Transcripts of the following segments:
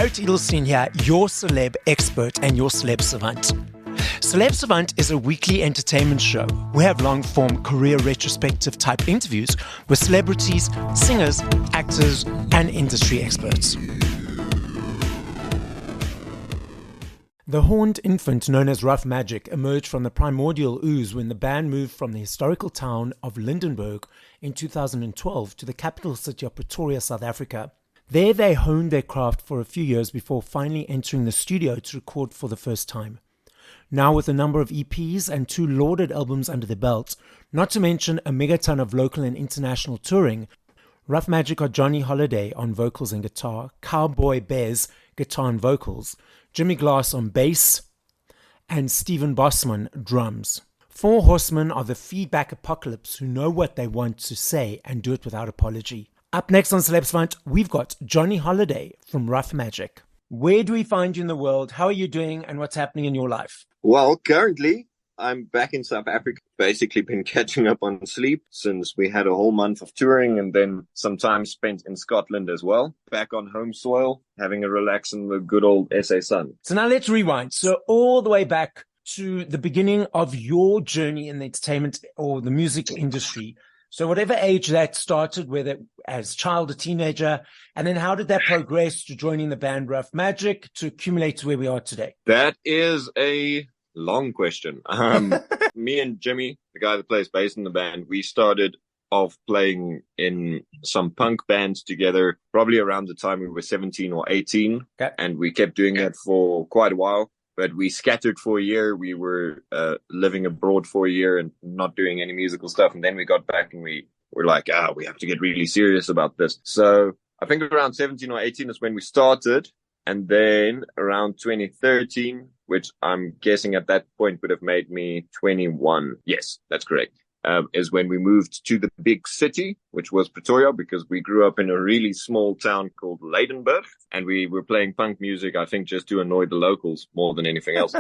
Garrett Edelstein here, your celeb expert and your Celeb Savant. Celeb Savant is a weekly entertainment show. We have long-form career retrospective type interviews with celebrities, singers, actors, and industry experts. The horned infant known as Ruff Majik emerged from the primordial ooze when the band moved from the historical town of Lydenburg in 2012 to the capital city of Pretoria, South Africa. There they honed their craft for a few years before finally entering the studio to record for the first time. Now with a number of EPs and 2 lauded albums under their belt, not to mention a megaton of local and international touring, Ruff Majik are Johni Holiday on vocals and guitar, Cowboy Bez guitar and vocals, Jimmy Glass on bass, and Stephen Bosman drums. 4 horsemen are the feedback apocalypse who know what they want to say and do it without apology. Up next on Celeb Savant, we've got Johni Holiday from Ruff Majik. Where do we find you in the world? How are you doing and what's happening in your life? Well, currently, I'm back in South Africa. Basically been catching up on sleep since we had a whole month of touring and then some time spent in Scotland as well. Back on home soil, having a relax in the good old SA sun. So now let's rewind. So all the way back to the beginning of your journey in the entertainment or the music industry. So whatever age that started, whether as child or teenager, and then how did that progress to joining the band Ruff Majik to accumulate to where we are today? That is a long question. Me and Jimmy, the guy that plays bass in the band, we started off playing in some punk bands together, probably around the time we were 17 or 18. Okay. And we kept doing that for quite a while. But we scattered for a year. We were living abroad for a year and not doing any musical stuff. And then we got back and we were like, we have to get really serious about this. So I think around 17 or 18 is when we started. And then around 2013, which I'm guessing at that point would have made me 21. Yes, that's correct. Is when we moved to the big city, which was Pretoria, because we grew up in a really small town called Lydenburg, and we were playing punk music, I think, just to annoy the locals more than anything else.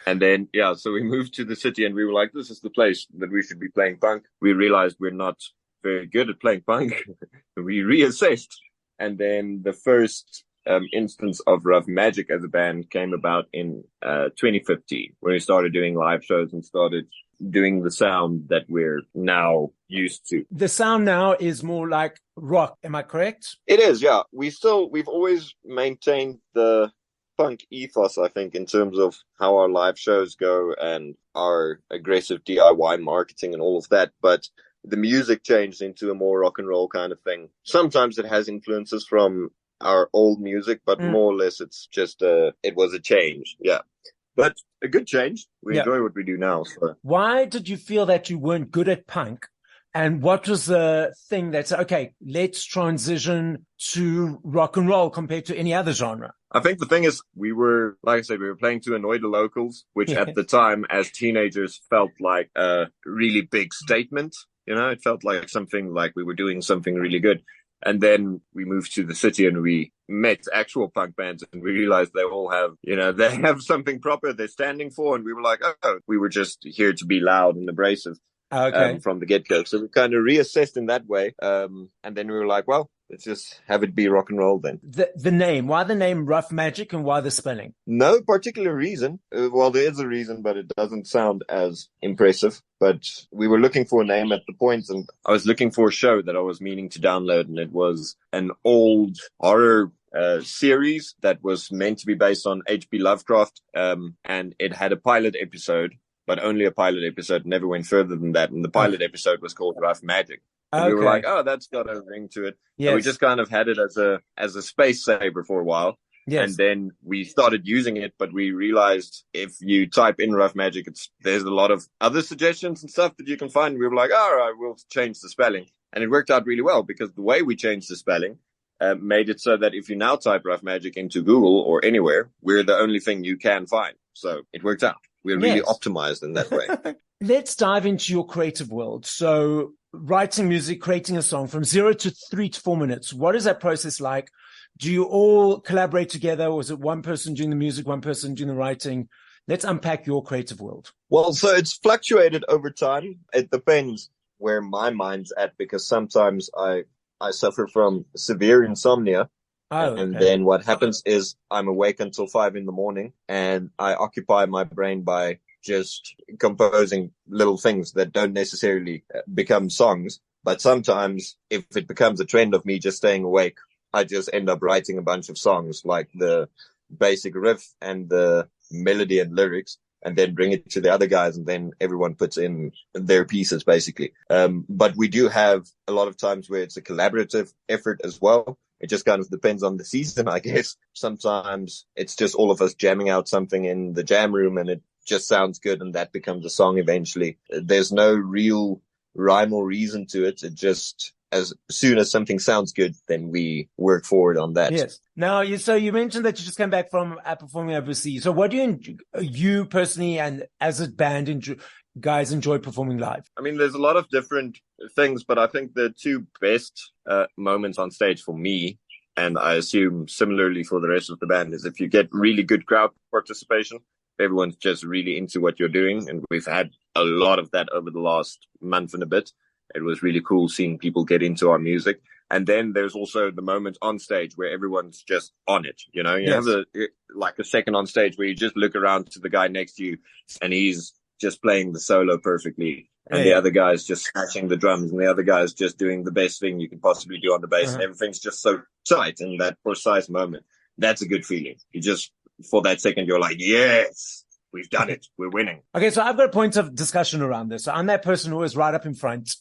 And then, so we moved to the city and we were like, this is the place that we should be playing punk. We realized we're not very good at playing punk. We reassessed. And then the first instance of Ruff Majik as a band came about in 2015, when we started doing live shows and started doing the sound that we're now used to. The sound now is more like rock, am I correct? It is, yeah. We've always maintained the punk ethos, I think, in terms of how our live shows go and our aggressive DIY marketing and all of that. But the music changed into a more rock and roll kind of thing. Sometimes it has influences from our old music, but more or less it's just it was a change. Yeah. But a good change. We enjoy what we do now. So. Why did you feel that you weren't good at punk? And what was the thing that said, okay, let's transition to rock and roll compared to any other genre? I think the thing is, we were, like I said, we were playing to annoy the locals, which at the time as teenagers felt like a really big statement. You know, it felt like something like we were doing something really good. And then we moved to the city and we met actual punk bands and we realized they all have, they have something proper they're standing for. And we were like, we were just here to be loud and abrasive from the get-go. So we kind of reassessed in that way. And then we were like, well, let's just have it be rock and roll then. The name, why the name Ruff Majik and why the spelling? No particular reason. Well, there is a reason, but it doesn't sound as impressive. But we were looking for a name at the point, and I was looking for a show that I was meaning to download, and it was an old horror series that was meant to be based on H.P. Lovecraft, and it had a pilot episode, but only a pilot episode, never went further than that. And the pilot episode was called Ruff Majik. And we were like, that's got a ring to it. Yes. And we just kind of had it as a space saver for a while. Yes. And then we started using it, but we realized if you type in Ruff Majik, there's a lot of other suggestions and stuff that you can find. We were like, all right, we'll change the spelling. And it worked out really well because the way we changed the spelling made it so that if you now type Ruff Majik into Google or anywhere, we're the only thing you can find. So it worked out. We're really optimized in that way. Let's dive into your creative world. So writing music, creating a song from 0 to 3 to 4 minutes. What is that process like? Do you all collaborate together, or is it one person doing the music, one person doing the writing? Let's unpack your creative world. Well, so it's fluctuated over time. It depends where my mind's at, because sometimes I suffer from severe insomnia. Oh, And okay. then what happens is I'm awake until 5 in the morning, and I occupy my brain by just composing little things that don't necessarily become songs. But sometimes if it becomes a trend of me just staying awake, I just end up writing a bunch of songs, like the basic riff and the melody and lyrics, and then bring it to the other guys, and then everyone puts in their pieces, basically. But we do have a lot of times where it's a collaborative effort as well. It just kind of depends on the season, I guess. Sometimes it's just all of us jamming out something in the jam room, and it just sounds good, and that becomes a song eventually. There's no real rhyme or reason to it. It just, as soon as something sounds good, then we work forward on that. Yes. Now, so you mentioned that you just came back from performing overseas. So what do you personally and as a band guys enjoy performing live? I mean, there's a lot of different things, but I think the two best moments on stage for me, and I assume similarly for the rest of the band, is if you get really good crowd participation. Everyone's just really into what you're doing, and we've had a lot of that over the last month and a bit. It was really cool seeing people get into our music. And then there's also the moments on stage where everyone's just on it. You know, you Yes. have a second on stage where you just look around to the guy next to you, and he's just playing the solo perfectly. And the other guy's just smashing the drums, and the other guy's just doing the best thing you can possibly do on the bass. And everything's just so tight in that precise moment. That's a good feeling. You just, for that second, you're like, yes, we've done it. We're winning. Okay, so I've got a point of discussion around this. So I'm that person who is right up in front,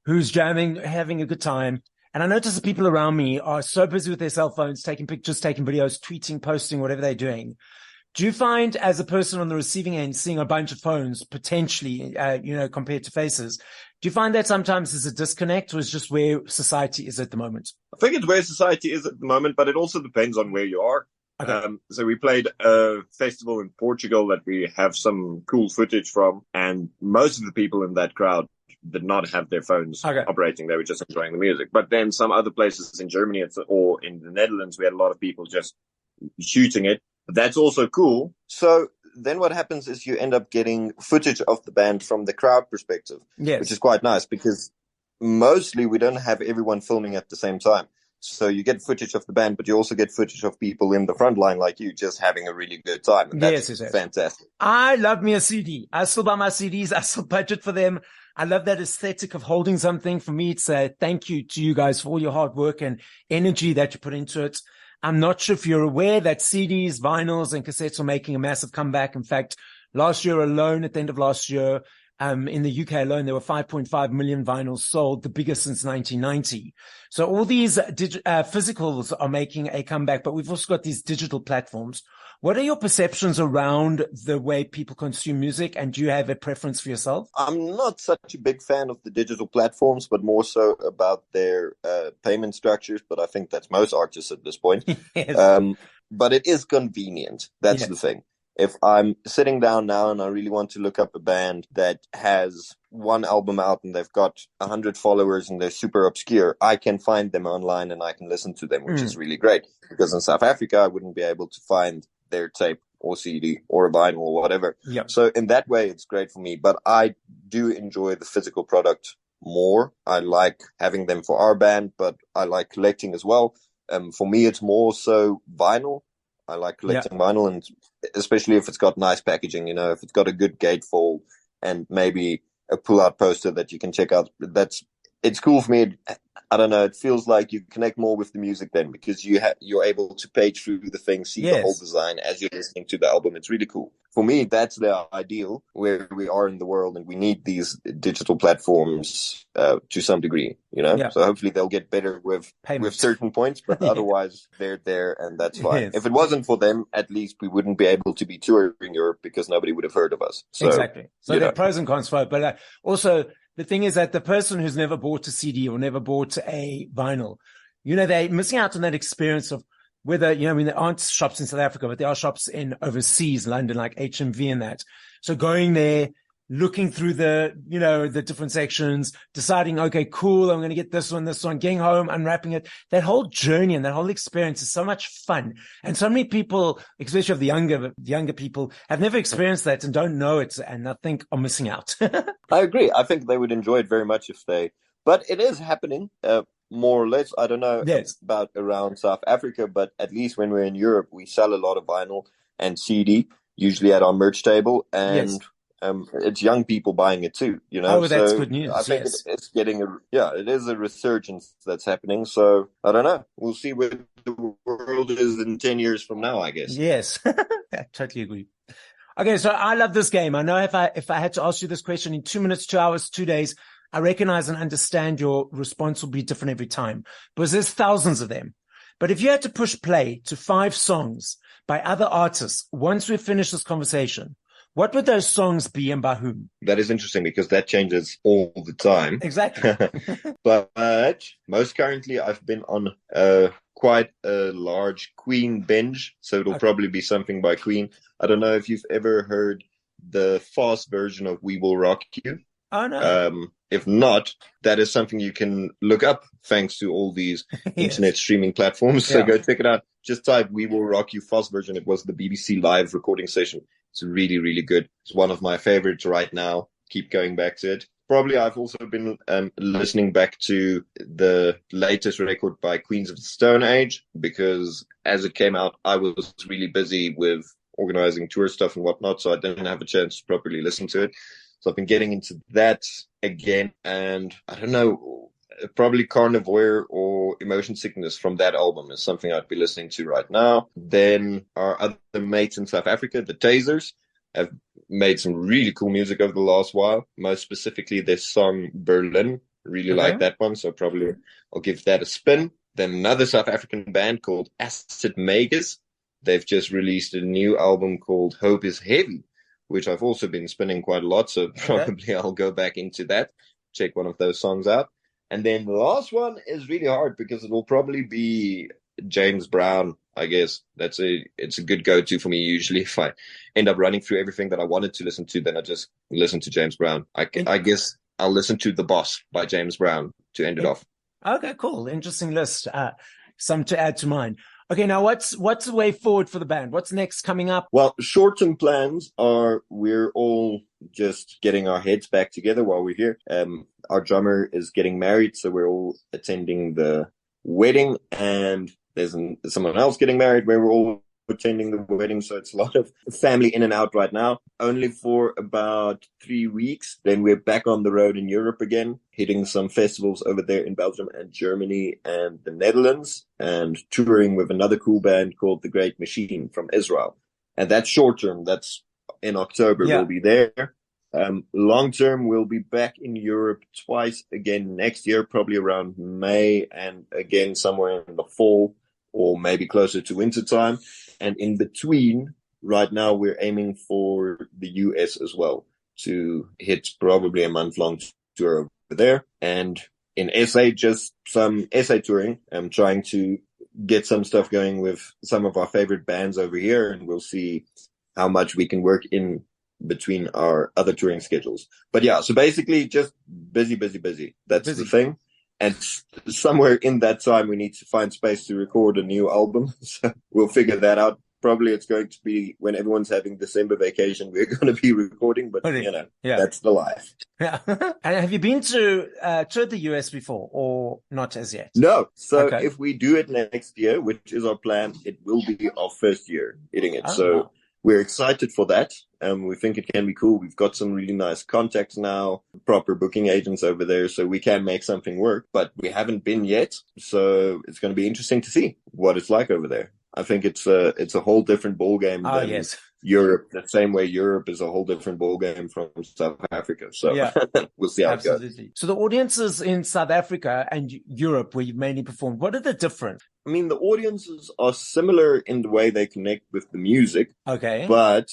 who's jamming, having a good time. And I notice the people around me are so busy with their cell phones, taking pictures, taking videos, tweeting, posting, whatever they're doing. Do you find, as a person on the receiving end, seeing a bunch of phones potentially, compared to faces, do you find that sometimes there's a disconnect, or is just where society is at the moment? I think it's where society is at the moment, but it also depends on where you are. Okay. So we played a festival in Portugal that we have some cool footage from, and most of the people in that crowd did not have their phones operating. They were just enjoying the music. But then some other places in Germany or in the Netherlands, we had a lot of people just shooting it. That's also cool. So then what happens is you end up getting footage of the band from the crowd perspective, which is quite nice, because mostly we don't have everyone filming at the same time. So you get footage of the band, but you also get footage of people in the front line like you, just having a really good time. And that's fantastic. I love me a CD. I still buy my CDs. I still budget for them. I love that aesthetic of holding something. For me, it's a thank you to you guys for all your hard work and energy that you put into it. I'm not sure if you're aware that CDs, vinyls, and cassettes are making a massive comeback. In fact, last year alone, at the end of last year, in the UK alone, there were 5.5 million vinyls sold, the biggest since 1990. So all these physicals are making a comeback, but we've also got these digital platforms. What are your perceptions around the way people consume music, and do you have a preference for yourself? I'm not such a big fan of the digital platforms, but more so about their payment structures. But I think that's most artists at this point. But it is convenient. That's the thing. If I'm sitting down now and I really want to look up a band that has one album out and they've got 100 followers and they're super obscure, I can find them online and I can listen to them, which is really great. Because in South Africa, I wouldn't be able to find their tape or CD or vinyl or whatever. So in that way, it's great for me. But I do enjoy the physical product more. I like having them for our band, but I like collecting as well. For me, it's more so vinyl. I like collecting vinyl, and especially if it's got nice packaging, if it's got a good gatefold and maybe a pull-out poster that you can check out. It's cool for me. I don't know. It feels like you connect more with the music then, because you're able to page through the thing, see the whole design as you're listening to the album. It's really cool. For me, that's the ideal where we are in the world, and we need these digital platforms to some degree, So hopefully they'll get better with certain points, but otherwise they're there, and that's fine. If it wasn't for them, at least we wouldn't be able to be touring Europe, because nobody would have heard of us. So, exactly. So there are pros and cons for it, but also the thing is that the person who's never bought a CD or never bought a vinyl, they're missing out on that experience of whether, there aren't shops in South Africa, but there are shops in overseas, London, like HMV and that. So going there, looking through the different sections, deciding, okay, cool, I'm going to get this one, getting home, unwrapping it. That whole journey and that whole experience is so much fun. And so many people, especially of the younger people, have never experienced that and don't know it, and I think are missing out. I agree. I think they would enjoy it very much but it is happening. more or less. I don't know Yes. about around South Africa, but at least when we're in Europe, we sell a lot of vinyl and CD, usually at our merch table, Yes. and it's young people buying it too, you know. Oh, that's So good I news. think Yes. it's getting it is a resurgence that's happening. So I don't know. We'll see where the world is in 10 years from now, I guess. Yes. I totally agree. Okay, so I love this game. I know if I had to ask you this question in 2 minutes, 2 hours, 2 days, I recognize and understand your response will be different every time because there's thousands of them. But if you had to push play to 5 songs by other artists, once we finish this conversation, what would those songs be and by whom? That is interesting because that changes all the time. Exactly. But most currently, I've been on quite a large Queen binge, so it'll probably be something by Queen. I don't know if you've ever heard the fast version of "We Will Rock You." Oh, no. If not, that is something you can look up thanks to all these internet streaming platforms. So go check it out. Just type "We Will Rock You" fast version. It was the BBC live recording session. It's really, really good. It's one of my favorites right now. Keep going back to it. Probably I've also been listening back to the latest record by Queens of the Stone Age because as it came out, I was really busy with organizing tour stuff and whatnot, so I didn't have a chance to properly listen to it. So I've been getting into that again, and I don't know, probably Carnivore or Emotion Sickness from that album is something I'd be listening to right now. Then our other mates in South Africa, the Tasers, have made some really cool music over the last while. Most specifically, their song Berlin. Really like that one, so probably I'll give that a spin. Then another South African band called Acid Magus. They've just released a new album called Hope is Heavy, which I've also been spinning quite a lot, so probably I'll go back into that, check one of those songs out. And then the last one is really hard because it will probably be James Brown, I guess. It's a good go-to for me usually. If I end up running through everything that I wanted to listen to, then I just listen to James Brown. I guess I'll listen to The Boss by James Brown to end it off. Okay, cool. Interesting list. Some to add to mine. Okay, now what's the way forward for the band? What's next coming up? Well, short-term plans are we're all just getting our heads back together while we're here. Our drummer is getting married, so we're all attending the wedding, and there's someone else getting married where we're all attending the wedding. So it's a lot of family in and out right now, only for about 3 weeks. Then we're back on the road in Europe again, hitting some festivals over there in Belgium and Germany and the Netherlands, and touring with another cool band called The Great Machine from Israel. And that's short term. That's in October. We'll be there. Long term, we'll be back in Europe twice again next year, probably around May, and again somewhere in the fall or maybe closer to winter time. And in between, right now, we're aiming for the US as well to hit probably a month-long tour over there. And in SA, just some SA touring. I'm trying to get some stuff going with some of our favorite bands over here, and we'll see how much we can work in between our other touring schedules. But yeah, so basically just busy. That's the thing. And somewhere in that time, we need to find space to record a new album. So we'll figure that out. Probably it's going to be when everyone's having December vacation, we're going to be recording, but that's the life. Yeah. And have you been to the US before or not as yet? No. So if we do it next year, which is our plan, it will be our first year hitting it. We're excited for that. We think it can be cool. We've got some really nice contacts now, proper booking agents over there, so we can make something work, but we haven't been yet. So it's going to be interesting to see what it's like over there. I think it's a whole different ballgame than Europe, the same way Europe is a whole different ballgame from South Africa. So we'll see how it goes. So the audiences in South Africa and Europe, where you've mainly performed, what are the difference? I mean, the audiences are similar in the way they connect with the music. Okay. But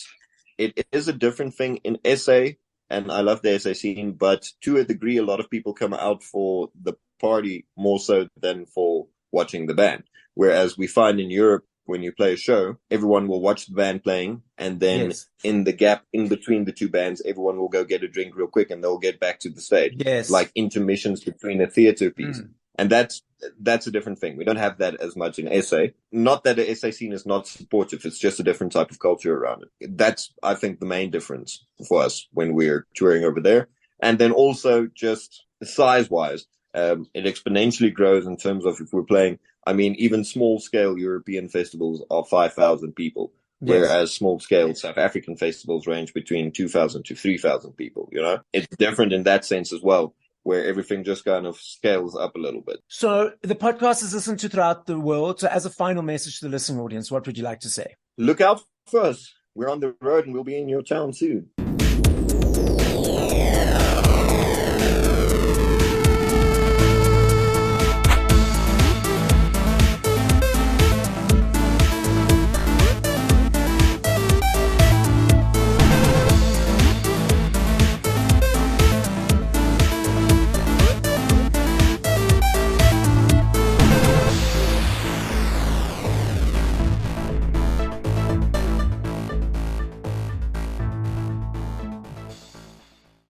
it is a different thing in SA, and I love the SA scene, but to a degree, a lot of people come out for the party more so than for watching the band. Whereas we find in Europe, when you play a show, everyone will watch the band playing, and then in the gap in between the two bands, everyone will go get a drink real quick and they'll get back to the stage. Yes. Like intermissions between a theater piece. And that's a different thing. We don't have that as much in SA. Not that the SA scene is not supportive. It's just a different type of culture around it. That's, I think, the main difference for us when we're touring over there. And then also just size-wise, it exponentially grows in terms of if we're playing. I mean, even small scale European festivals are 5,000 people, whereas small scale South African festivals range between 2,000 to 3,000 people. You know, it's different in that sense as well, where everything just kind of scales up a little bit. So the podcast is listened to throughout the world. So as a final message to the listening audience, what would you like to say? Look out for us. We're on the road and we'll be in your town soon.